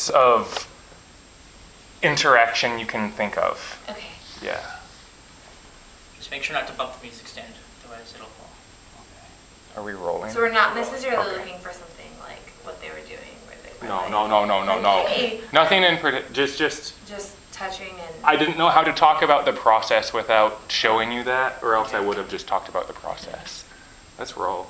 of interaction you can think of. Okay. Yeah. Just make sure not to bump the music stand, otherwise it'll fall. Okay. Are we rolling? So we're not necessarily Okay. looking for something like what they were doing, where they were No. Hey. Nothing in particular. Just. Touching and. I didn't know how to talk about the process without showing you that, or else I would have just talked about the process. Let's roll.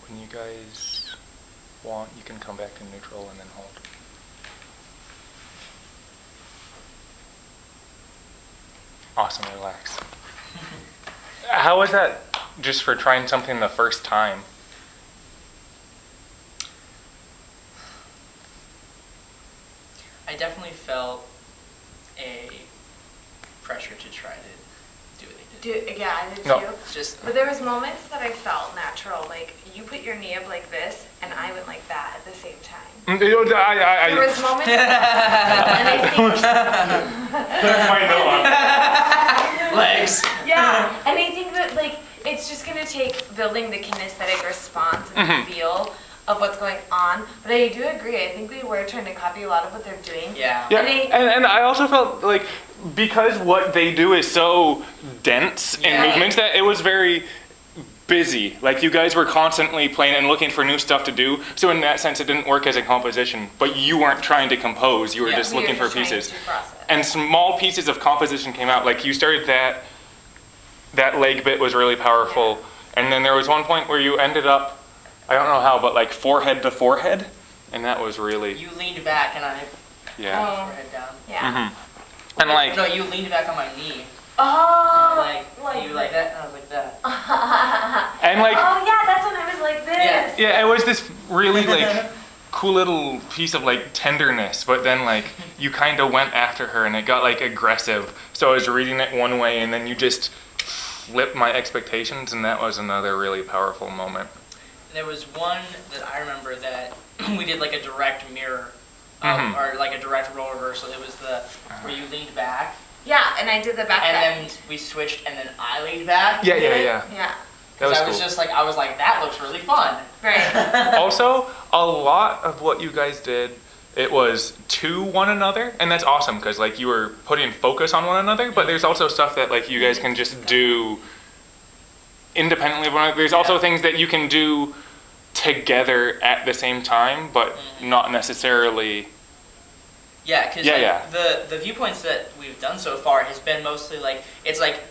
When you guys want, you can come back to neutral and then hold. Awesome, relax. How was that just for trying something the first time? I definitely felt a pressure to try to do what they did. Yeah, I did No. too. Just But there was moments that I felt natural, like you put your knee up like this, and I went like that at the same time. There was moments, and I think, That's my note on it. legs. yeah, and I think that like it's just gonna take building the kinesthetic response and the feel of what's going on. But I do agree. I think we were trying to copy a lot of what they're doing. Yeah. Yeah, And and I also felt like because what they do is so dense in Yeah. movements that it was very busy. Like you guys were constantly playing and looking for new stuff to do. So in that sense, it didn't work as a composition. But you weren't trying to compose. You were Yeah. just we were looking for just trying pieces. to process. And small pieces of composition came out. Like you started that leg bit was really powerful. And then there was one point where you ended up, I don't know how, but like forehead to forehead. And that was really, You leaned back and I yeah. put my head down. Yeah. And like, No, you leaned back on my knee. Oh, Like you like that, and I was like that. and like, oh yeah, that's when I was like this. Yeah. yeah, it was this really like cool little piece of like tenderness, but then like you kind of went after her and it got like aggressive. So I was reading it one way and then you just flipped my expectations, and that was another really powerful moment. There was one that I remember that we did like a direct mirror, or like a direct role reversal. It was the where you leaned back, Yeah, and I did the back. and then we switched, and then I leaned back. Yeah. Yeah. That was I was cool. just like, I was like, that looks really fun. Right. Also, a lot of what you guys did, it was to one another, and that's awesome because like you were putting focus on one another. But there's also stuff that like you guys can just do independently of one another. There's also things that you can do together at the same time, but not necessarily. Yeah, because the viewpoints that we've done so far has been mostly like, it's like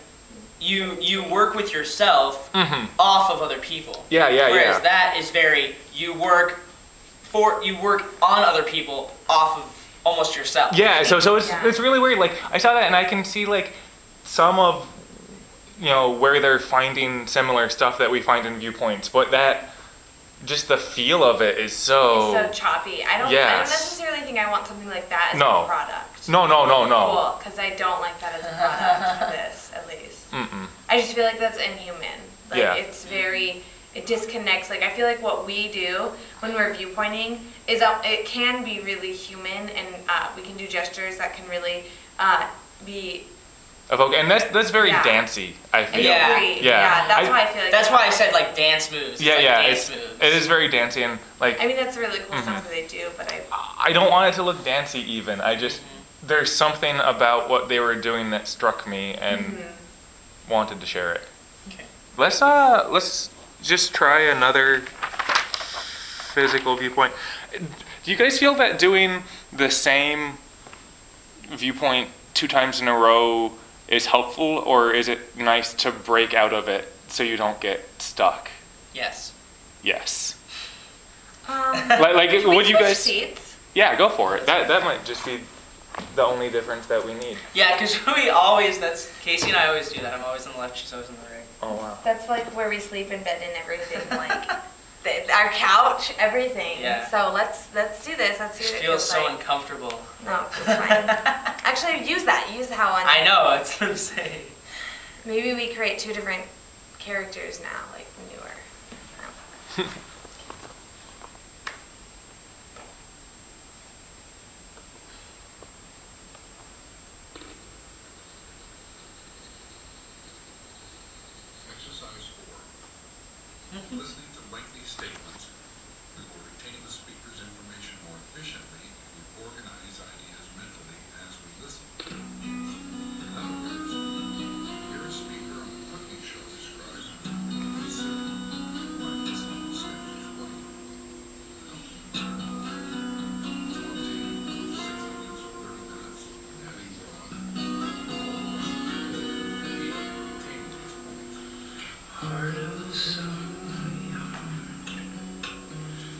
you work with yourself off of other people. Whereas that is very, you work on other people off of almost yourself. Yeah, so it's really weird. Like I saw that and I can see like some of where they're finding similar stuff that we find in viewpoints, but that just the feel of it is so. It's so choppy. I don't necessarily think I want something like that as a product. No. Cool, because I don't like that as a product for this, at least. I just feel like that's inhuman. Like it's very, it disconnects. Like I feel like what we do when we're viewpointing is it can be really human, and we can do gestures that can really be. And that's very dancey, I feel. Yeah, that's why I feel like. That's why I said like dance moves. Dance moves. It is very dancey and like. I mean, that's really cool stuff that they do, but I don't want it to look dancey even. I just there's something about what they were doing that struck me and wanted to share it. Okay. Let's just try another physical viewpoint. Do you guys feel that doing the same viewpoint 2 times in a row is helpful, or is it nice to break out of it so you don't get stuck? Yes. Yes. like would you guys? Seats? Yeah, go for it. That might just be the only difference that we need. Yeah, because we always, Casey and I always do that. I'm always on the left, she's always on the right. Oh wow. That's like where we sleep in bed and everything, like our couch, everything. Yeah. So let's do this. Let's see what it feels so like. uncomfortable. No, it's fine. Actually, use that. Use how I know, that's what I'm saying. Maybe we create 2 different characters now, like newer. No. Exercise 4. Listening to lengthy statements. We will retain the speaker's information more efficiently if we organize ideas mentally as we listen. In other words, hear a speaker on a cooking show describe a recipe while listening to Sam explain. 20, 6 minutes, 30 minutes, and having drawn retaining these points. Heart of the sun,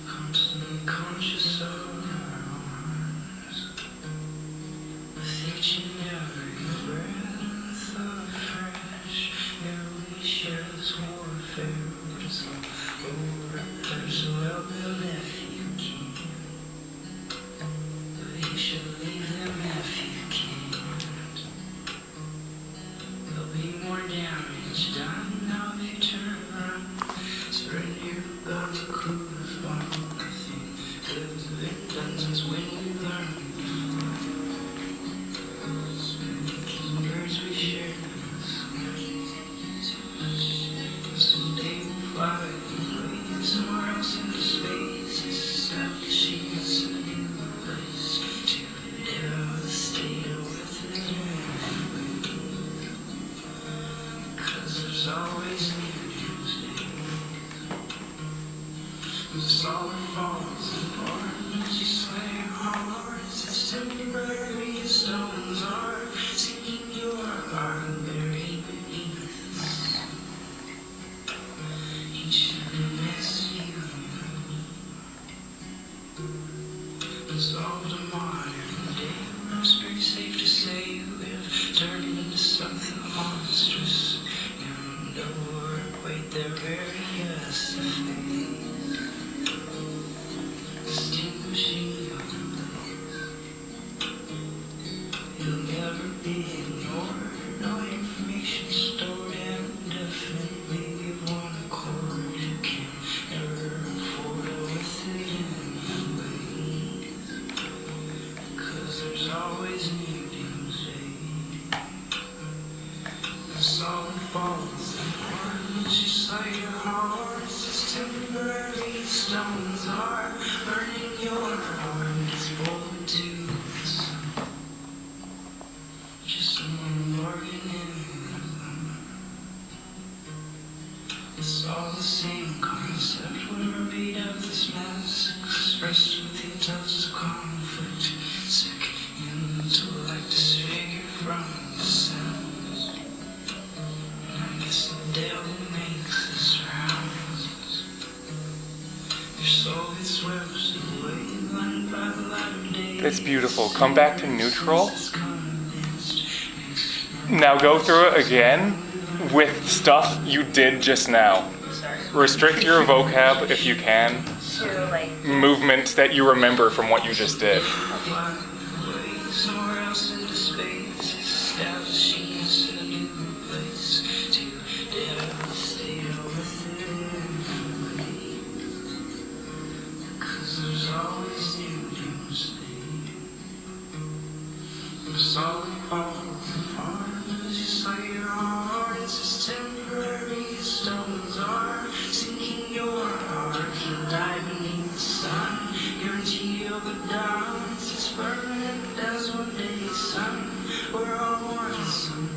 constantly conscious of our arms, with each and every breath of fresh air we share this warfare. It's over, so well build if you can, but you should leave them if you can't. There'll be more damage done now if you turn around. Surrender your guns, a clue to follow. Nothing good has been done since when we learned before. Making birds we share someday we'll fly away somewhere else into space, establishing us in a new place to devastate with the wind. Cause there's always news days. The solid falls apart as you slay hearts. As temporary stones are sinking your heart buried beneath the sand. Each mess you resolved a modern day. It's very safe to say you have turned into something monstrous. And overweight their various face. Sting falls apart. Just like your heart's just temporary stones are burning your heart. It's bolted to the sun. Just one organism. It's all the same concept. We're made of this mess, expressed with the touch of conflict. Sick intellect disfigured from the sounds. And I guess the devil makes us rounds. Your soul gets swept away, blinded by the light of day. It's beautiful. Come back to neutral. Now go through it again with stuff you did just now. Restrict your vocab if you can. To like Movements that you remember from what you just did. Somewhere else into space, establishing us in a new place to devastate over me. 'Cause there's always new doomsday. I'm sorry falling apart, just like your heart. It's just temporary stones are sinking your heart. You'll die beneath the sun, guaranteed of the dawn. It's as permanent as one day, sun. We're all one, son.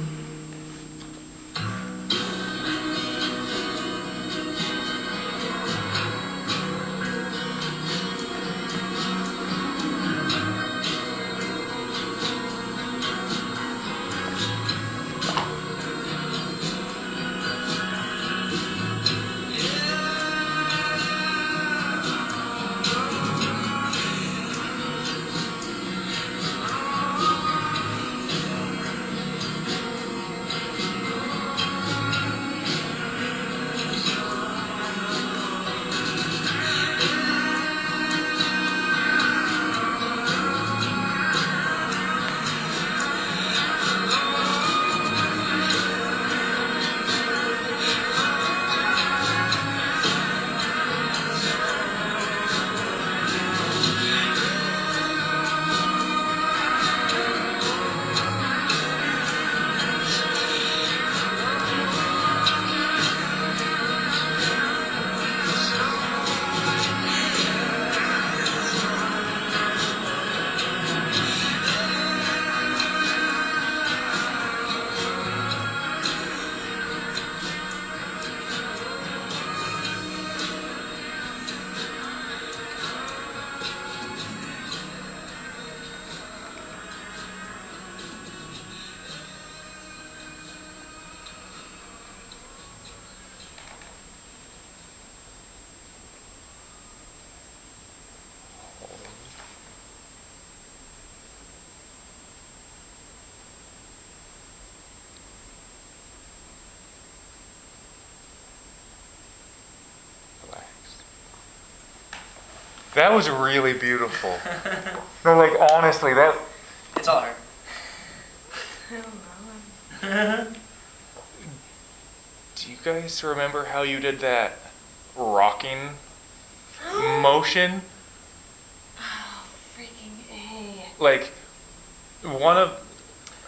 That was really beautiful. No, like honestly, that. It's all her. I don't know. Do you guys remember how you did that rocking motion? Oh, freaking A. Like one of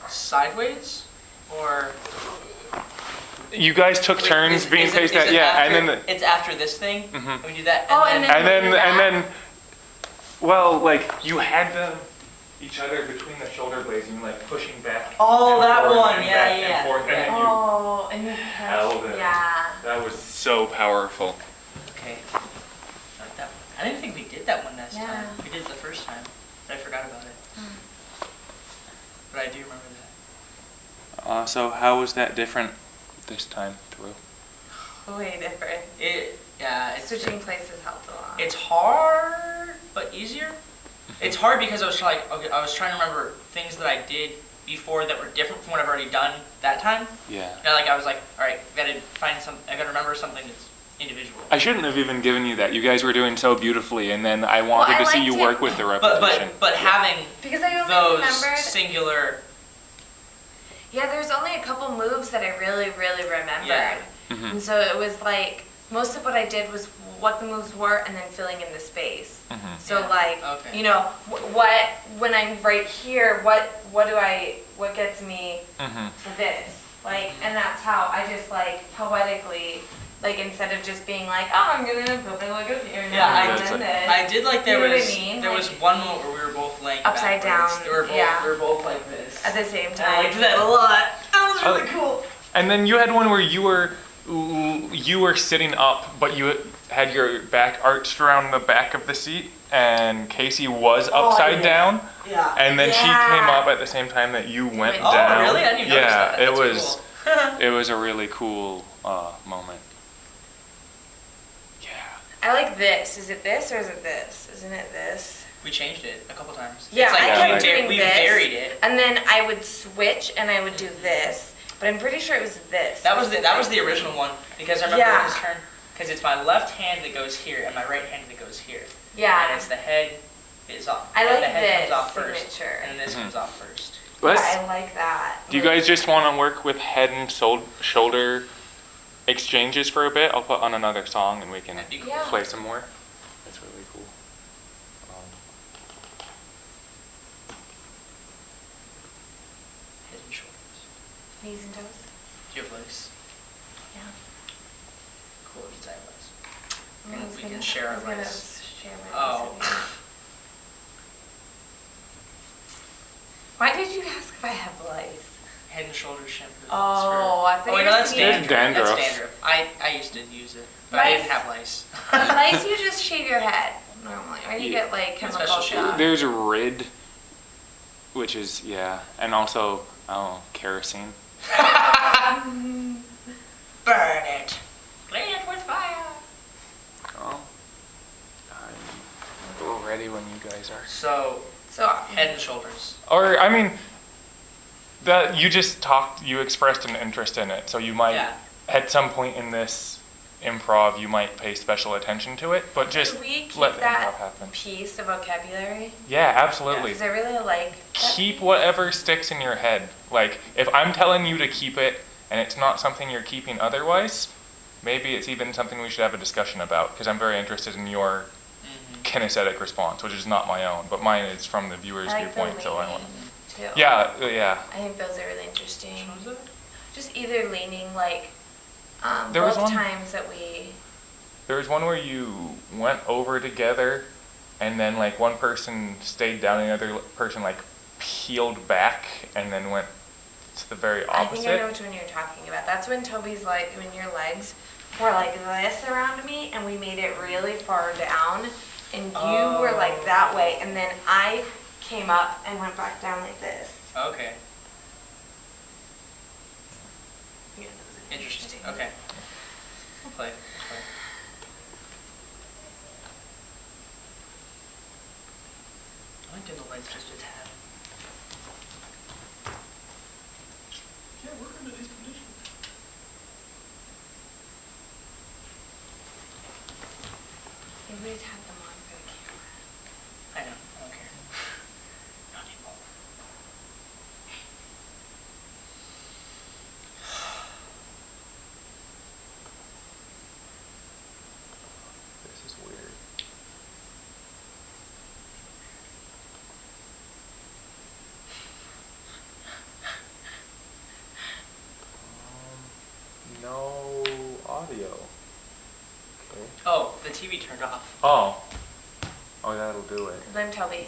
Sideways? Or you guys took turns being faced that, yeah, after, and then it's after this thing. Mhm. And we do that. Oh, and then, well, like you had them each other between the shoulder blades, and you like pushing back. Oh, and that forth one, and yeah, back yeah. And forth, and then Oh, and you held it. Yeah. That was so powerful. Okay. Like that. I didn't think we did that one this Yeah. time. We did it the first time. But I forgot about it. But I do remember that. So how was that different this time through? Way different. It's Switching places helped a lot. It's hard, but easier. It's hard because I was trying to remember things that I did before that were different from what I've already done that time. Yeah. And I was like, all right, I gotta remember something that's individual. I shouldn't have even given you that. You guys were doing so beautifully, and then I wanted to see you work with the repetition. But having because I only those remembered singular. Yeah, there's only a couple moves that I really, really remembered. Yeah. Mm-hmm. And so it was like, most of what I did was what the moves were and then filling in the space. Mm-hmm. So Yeah. like, Okay. you know, when I'm right here, what gets me Mm-hmm. to this? Like, and that's how I just like poetically, like instead of just being like, oh, I'm gonna put my leg up here and then this. I did like there you know was what I mean? there like, was one moment where we were both laying upside backwards. down. We were both like this at the same And time. I liked that a lot. That was really cool. And then you had one where you were sitting up, but you had your back arched around the back of the seat, and Casey was upside down. Yeah. And then she came up at the same time that you went down. Oh, really? I didn't even notice that. Yeah, That's cool. it was a really cool moment. Yeah. I like this. Is it this or is it this? Isn't it this? We changed it a couple times. Yeah, it's like I kept doing we this. varied it. And then I would switch and I would do this. But I'm pretty sure it was this. That was the original one because I remember his turn. Because it's my left hand that goes here and my right hand that goes here. Yeah. And it's the head is off. I like the head this comes off first, signature. and then this comes off first. I like that. Do you guys just want to work with head and shoulder exchanges for a bit? I'll put on another song and we can play some more. That's really cool. Head and shoulders. Knees and toes. Do you have legs? Yeah. Cool, because I have legs. We can share our legs. Oh. Why did you ask if I have lice? Head and Shoulders shampoo. Oh, I thought wait, no, that's dandruff. Dandruff. That's dandruff. I used to use it, but I didn't have lice. Lice, you just shave your head normally, or you get like chemical stuff. There's Rid, which is and also kerosene. Burn it. Play it with fire. Oh, I'm ready when you guys are. So Head and Shoulders. Or I mean, that you just talked. You expressed an interest in it, so you might at some point in this improv you might pay special attention to it. But just Could we keep let the that improv happen. piece of vocabulary? Yeah, absolutely. Because I really like. Keep whatever sticks in your head. Like if I'm telling you to keep it, and it's not something you're keeping otherwise, maybe it's even something we should have a discussion about. Because I'm very interested in your kinesthetic response, which is not my own, but mine is from the viewer's viewpoint. So I want. Too. Yeah. I think those are really interesting. Just either leaning like There was both one- times that we. There was one where you went over together, and then like one person stayed down, and the other person like peeled back, and then went to the very opposite. I think I know which one you're talking about. That's when Toby's like, when your legs were like this around me, and we made it really far down, and you were like that way, and then I came up and went back down like this. Okay. Yeah, Interesting. Okay. We'll play. I might dim the lights just a tad. Yeah, work under these conditions. Maybe we'd have them on for the camera. I know. I don't care. Not anymore. This is weird. No audio. Okay. Oh, the TV turned off. Oh, that'll do it. Blame Toby.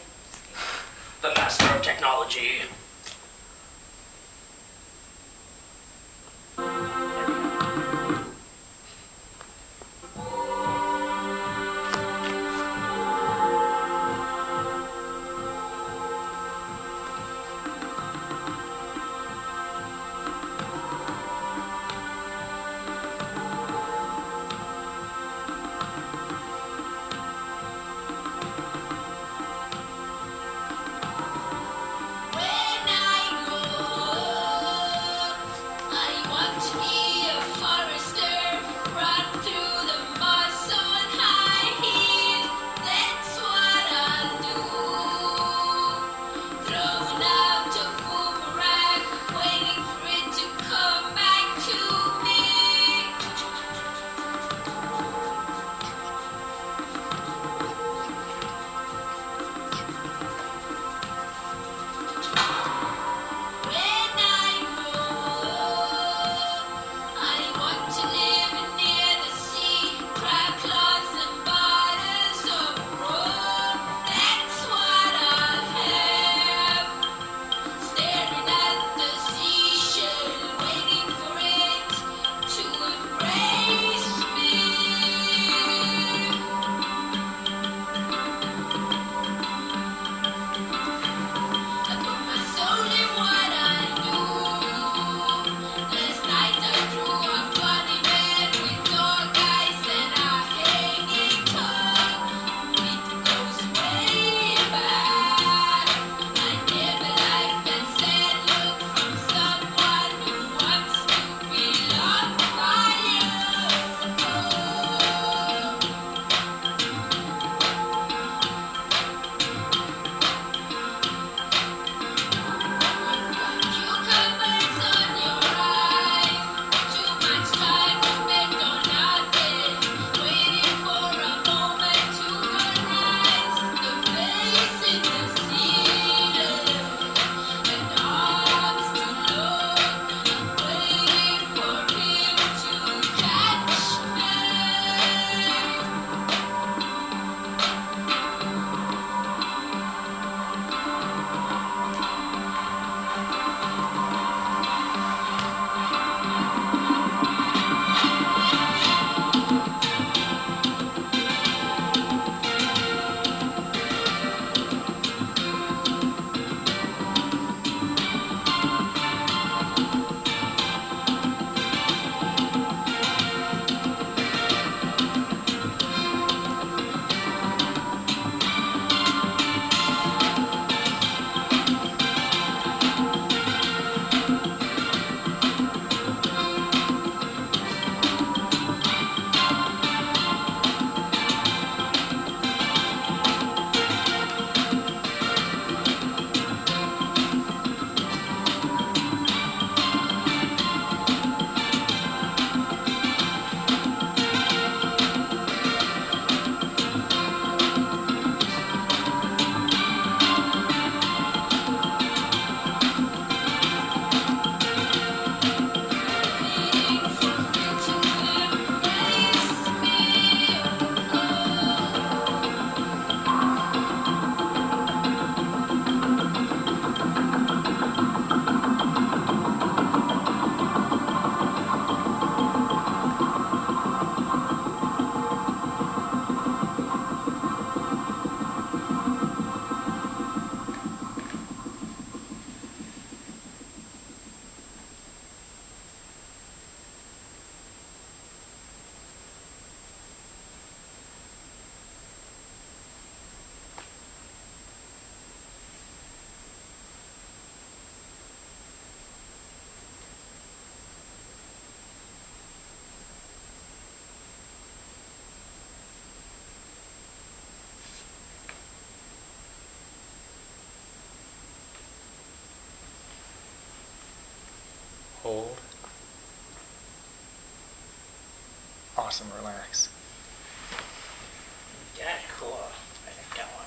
The master of technology. When awesome. Relax. Yeah, cool. I think that one.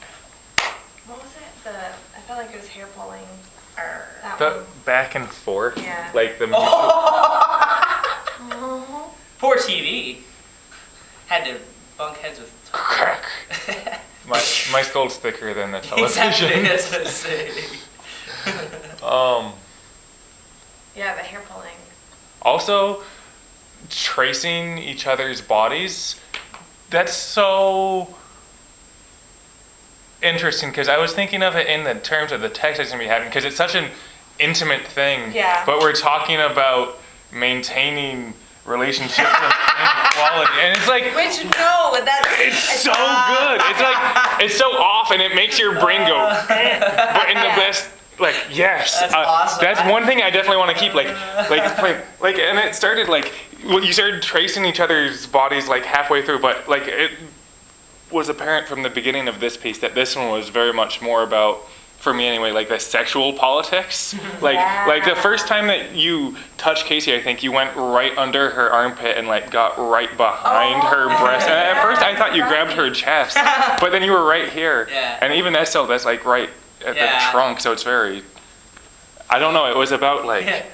What was it? I felt like it was hair pulling. Or that The one. back and forth. Yeah. Like the. Poor TV. Had to bunk heads with. Crack. My skull's thicker than the television. Exactly. That's what I'm saying. Yeah, the hair pulling. Also, tracing each other's bodies. That's so interesting because I was thinking of it in the terms of the text that's going to be having because it's such an intimate thing. Yeah. But we're talking about maintaining relationships of inequality, and it's like Which no, it's so good. It's like it's so off, and it makes your brain go. But in the best. Like yes, that's awesome. That's one thing I definitely want to keep. Like, and it started like you started tracing each other's bodies like halfway through, but like it was apparent from the beginning of this piece that this one was very much more about, for me anyway, like the sexual politics. Like the first time that you touched Casey, I think you went right under her armpit and like got right behind her breast. And at first I thought you grabbed her chest, but then you were right here. Yeah. And even that's like right at the trunk, so it's very, I don't know, it was about like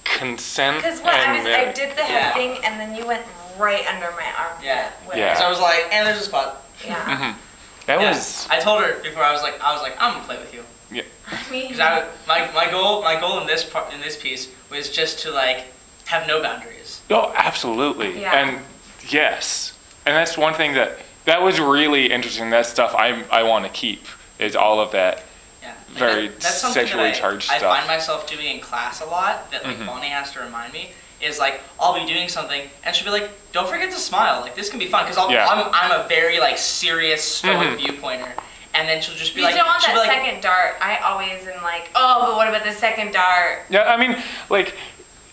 consent. Because I did the head thing and then you went right under my armpit. Yeah. So I was like, and there's a spot. Yeah. Mm-hmm. That was. I told her before. I was like, I'm gonna play with you. Yeah. Because my goal in this piece was just to like have no boundaries. Oh, absolutely. Yeah. And yes, and that's one thing that was really interesting. That stuff I want to keep is all of that. Yeah. Very that's sexually charged stuff. I find myself doing in class a lot that like Bonnie has to remind me. Is like I'll be doing something and she'll be like, "Don't forget to smile. Like this can be fun." Because I'm a very like serious stoic viewpointer, and then she'll just be like, "You don't want that like, second dart." I always am like, "Oh, but what about the second dart?" Yeah, I mean, like,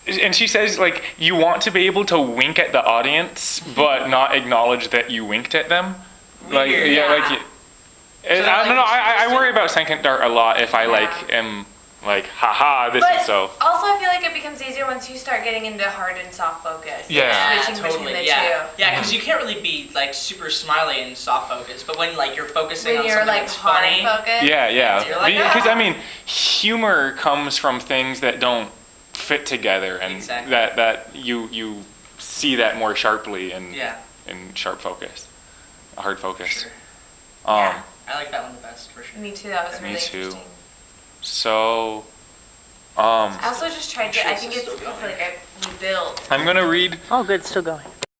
and she says like you want to be able to wink at the audience, but not acknowledge that you winked at them. Like, I don't know. I worry about second dart a lot if I like am. Like, haha, this is so. Also, I feel like it becomes easier once you start getting into hard and soft focus. Yeah. Switching between the two. Yeah, because you can't really be like super smiley and soft focus, but when like you're focusing on you're something like that's hard funny. focus. Yeah. You're like, Because I mean, humor comes from things that don't fit together, and that you see that more sharply in sharp focus, hard focus. Sure. Yeah. I like that one the best for sure. Me too. That was really interesting. So, I also just tried to. I think it's like we built. I'm gonna read. Oh, good, still going.